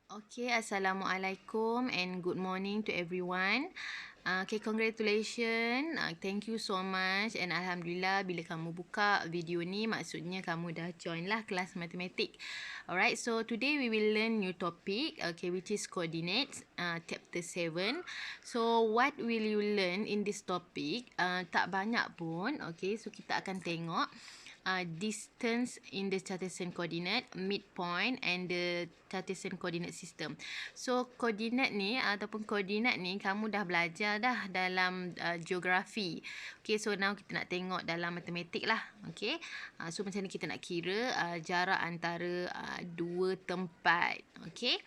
Okay, Assalamualaikum and good morning to everyone. Okay, congratulations. Thank you so much and Alhamdulillah bila kamu buka video ni maksudnya kamu dah join lah kelas matematik. Alright, so today we will learn new topic, okay, which is coordinates, chapter 7. So what will you learn in this topic? Tak banyak pun, okay, so kita akan tengok distance in the Cartesian coordinate, midpoint and the Cartesian coordinate system. So coordinate ni ataupun koordinat ni kamu dah belajar dah dalam geografi. Okay, so now kita nak tengok dalam matematik lah. Okay, so macam ni kita nak kira jarak antara dua tempat. Okay.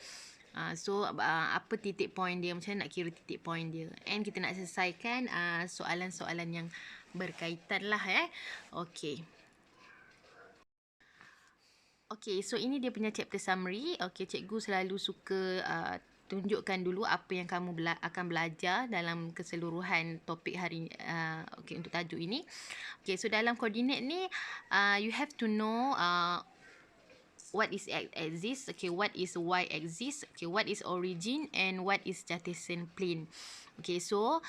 So apa titik point dia, macam mana nak kira titik point dia, and kita nak selesaikan soalan-soalan yang berkaitan lah Okay. Okay, so ini dia punya chapter summary. Okay, cikgu selalu suka tunjukkan dulu apa yang kamu akan belajar dalam keseluruhan topik hari okay, untuk tajuk ini. Okay, so dalam koordinat ni you have to know what is x-axis, okay, what is y-axis, okay, what is origin and what is Cartesian plane. Okay, so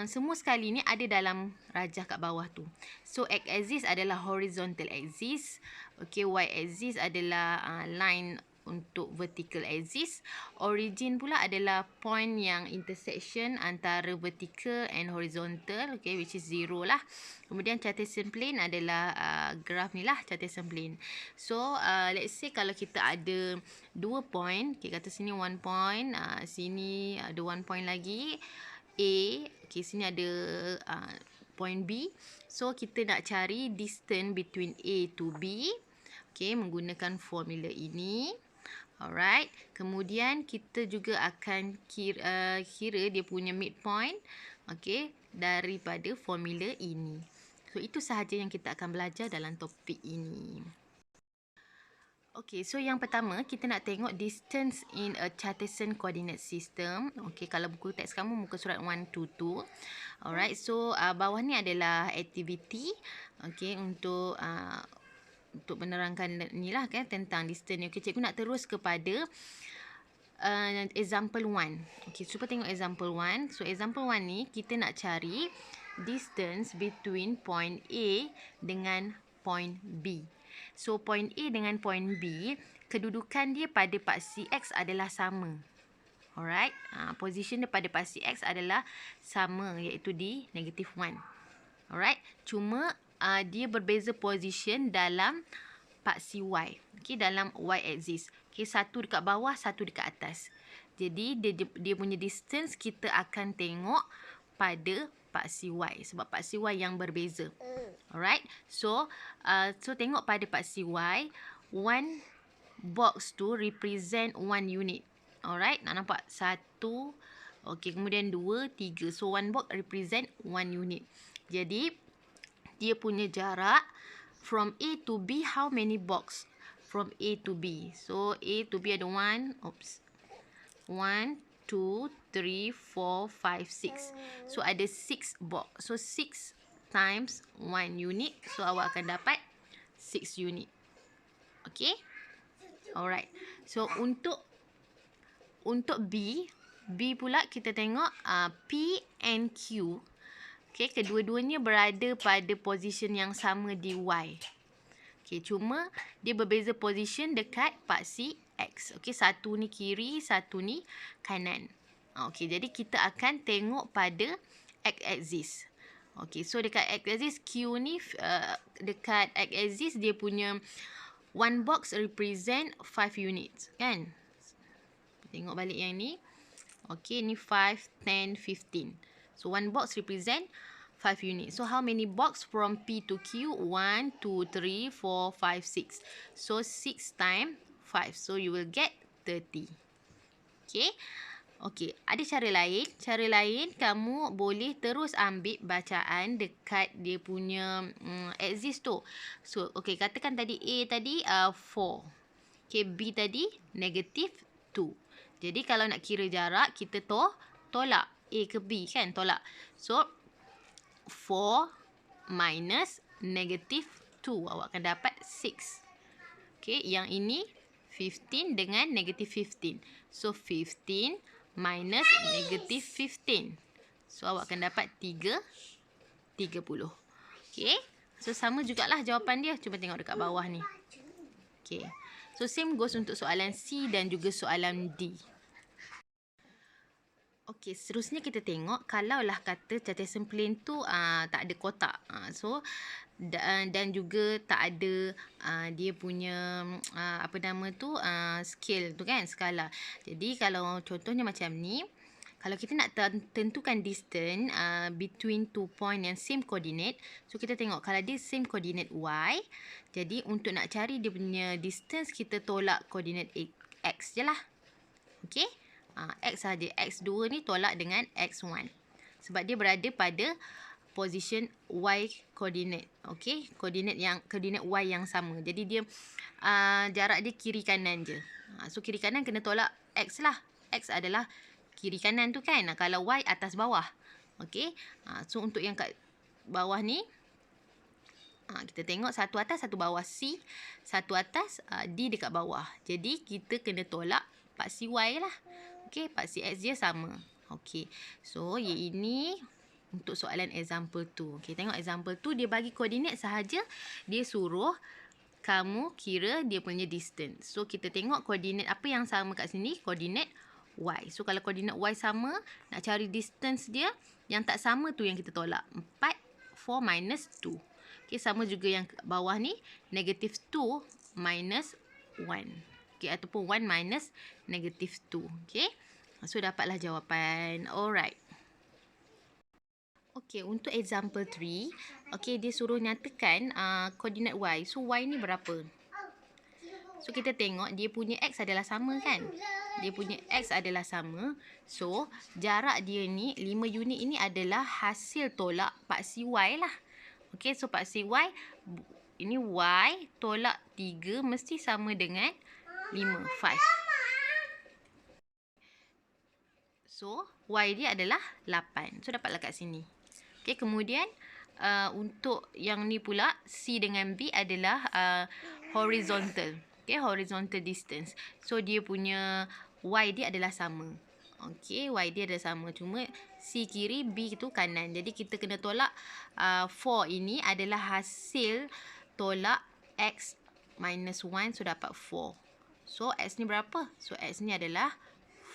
semua sekali ni ada dalam rajah kat bawah tu. So x-axis adalah horizontal axis, okay, y-axis adalah line untuk vertical axis. Origin pula adalah point yang intersection antara vertical and horizontal, okay, which is 0 lah. Kemudian Cartesian plane adalah graph ni lah, Cartesian plane. So let's say kalau kita ada 2 point, okay, kata sini 1 point, sini ada 1 point lagi A, okay, sini ada point B. So kita nak cari distance between A to B, okay, menggunakan formula ini. Alright, kemudian kita juga akan kira dia punya midpoint, okay, daripada formula ini. So itu sahaja yang kita akan belajar dalam topik ini. Okay, so yang pertama kita nak tengok distance in a Cartesian coordinate system. Okay, kalau buku teks kamu muka surat 122. Alright, so bawah ni adalah activity, okay, untuk menerangkan ni lah kan tentang distance ni. Okay, cikgu nak terus kepada example 1. Okay, cuba tengok example 1. So example 1 ni kita nak cari distance between point A dengan point B. So point A dengan point B, kedudukan dia pada paksi X adalah sama. Alright, position dia pada paksi X adalah sama, iaitu di negative 1. Alright, cuma dia berbeza position dalam paksi Y. Okay, dalam Y axis. Okay, satu dekat bawah, satu dekat atas. Jadi dia punya distance kita akan tengok pada paksi Y, sebab paksi Y yang berbeza. Alright, so tengok pada paksi Y, one box tu represent one unit. Alright, nak nampak? 1, okay, kemudian 2, 3. So one box represent one unit. Jadi dia punya jarak from A to B, how many box from A to B? So A to B ada 1, 1, 2, 3, 4, 5, 6. So ada 6 box. So 6 times 1 unit. So awak akan dapat 6 unit. Okay? Alright. So untuk B pula kita tengok P and Q. Okay, kedua-duanya berada pada position yang sama di Y. Okay, cuma dia berbeza position dekat paksi X. Okay, satu ni kiri, satu ni kanan. Okay, jadi kita akan tengok pada x-axis. Okay, so dekat x-axis Q ni, dekat x-axis dia punya one box represent 5 units, kan? Tengok balik yang ni. Okay, ni 5, 10, 15. So one box represent 5 units. So how many box from P to Q? 1, 2, 3, 4, 5, 6. So 6 times 5. So you will get 30. Okay. Okay, ada cara lain. Cara lain kamu boleh terus ambil bacaan dekat dia punya axis tu. So okay, katakan tadi A tadi 4. Okay, B tadi negative 2. Jadi kalau nak kira jarak, kita tolak A ke B, kan? Tolak. So 4 minus negative 2. Awak akan dapat 6. Okay, yang ini 15 dengan negatif 15. So 15 minus negatif 15. So awak akan dapat 30. Okay. So sama jugalah jawapan dia. Cuba tengok dekat bawah ni. Okay. So same goes untuk soalan C dan juga soalan D. Okey, seterusnya kita tengok kalaulah kata Cartesian plane tu tak ada kotak. So dan juga tak ada dia punya apa nama tu scale tu kan, skala. Jadi kalau contohnya macam ni, kalau kita nak tentukan distance between two point yang same coordinate, so kita tengok kalau dia same coordinate y, jadi untuk nak cari dia punya distance kita tolak coordinate x je lah. Okey? X saja. X2 ni tolak dengan X1. Sebab dia berada pada position Y coordinate. Okey, coordinate Y yang sama. Jadi dia jarak dia kiri kanan je. So kiri kanan kena tolak X lah. X adalah kiri kanan tu kan. Kalau Y atas bawah. Okey. So untuk yang kat bawah ni kita tengok satu atas satu bawah C, satu atas D dekat bawah. Jadi kita kena tolak paksi Y lah. Okey, paksi X dia sama. Okey. So, ini untuk soalan example 2. Okey, tengok example 2 dia bagi koordinat sahaja. Dia suruh kamu kira dia punya distance. So, kita tengok koordinat apa yang sama kat sini? Koordinat Y. So, kalau koordinat Y sama, nak cari distance dia, yang tak sama tu yang kita tolak. 4 minus 2. Okey, sama juga yang bawah ni. Negatif 2 minus 1. Okay, ataupun 1 minus negatif 2. Okay. So, dapatlah jawapan. Alright. Okay, untuk example 3. Okay, dia suruh nyatakan koordinat Y. So, Y ni berapa? So, kita tengok dia punya X adalah sama kan? Dia punya X adalah sama. So, jarak dia ni, 5 unit ini adalah hasil tolak paksi Y lah. Okay, so paksi Y, ini Y tolak 3 mesti sama dengan 5. So, Y dia adalah 8. So, dapatlah kat sini. Okay, kemudian untuk yang ni pula, C dengan B adalah horizontal. Okay, horizontal distance. So, dia punya Y dia adalah sama. Okay, Y dia adalah sama. Cuma C kiri, B tu kanan. Jadi, kita kena tolak 4 ini adalah hasil tolak X minus 1. So, dapat 4. So, X ni berapa? So, X ni adalah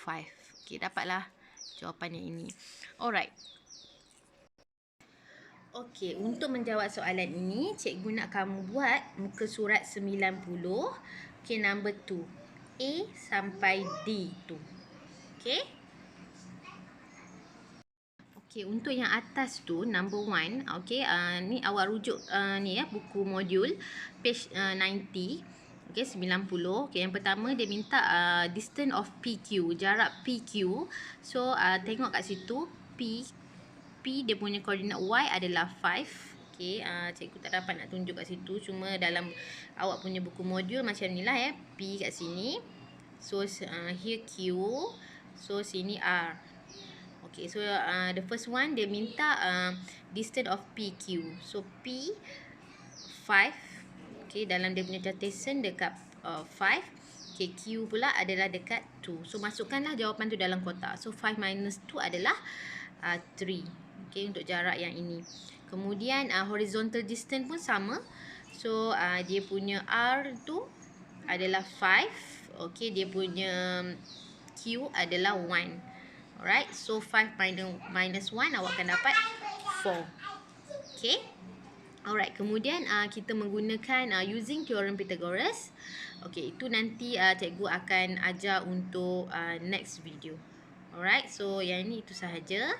5. Okey, dapatlah jawapan yang ini. Alright. Okey, untuk menjawab soalan ini, cikgu nak kamu buat muka surat 90. Okey, number 2. A sampai D tu. Okey. Okey, untuk yang atas tu, number 1. Okey, ni awak rujuk ni ya, buku modul, page 90. Okey, 90. Okey, yang pertama dia minta distance of PQ, jarak PQ. So, tengok kat situ, P dia punya koordinat Y adalah 5. Okey, cikgu tak dapat nak tunjuk kat situ. Cuma dalam awak punya buku modul macam ni lah ya. P kat sini. So, here Q. So, sini R. Okey, so the first one dia minta distance of PQ. So, P 5. Okay, dalam dia punya Cartesian dekat 5. Okay, Q pula adalah dekat 2. So, masukkanlah jawapan tu dalam kotak. So, 5 minus 2 adalah 3. Okay, untuk jarak yang ini. Kemudian, horizontal distance pun sama. So, dia punya R tu adalah 5. Okay, dia punya Q adalah 1. Alright, so 5 minus 1 awak akan dapat 4. Okay. Alright, kemudian kita menggunakan using teorem Pythagoras. Okey, itu nanti cikgu akan ajar untuk next video. Alright, so yang ini itu sahaja.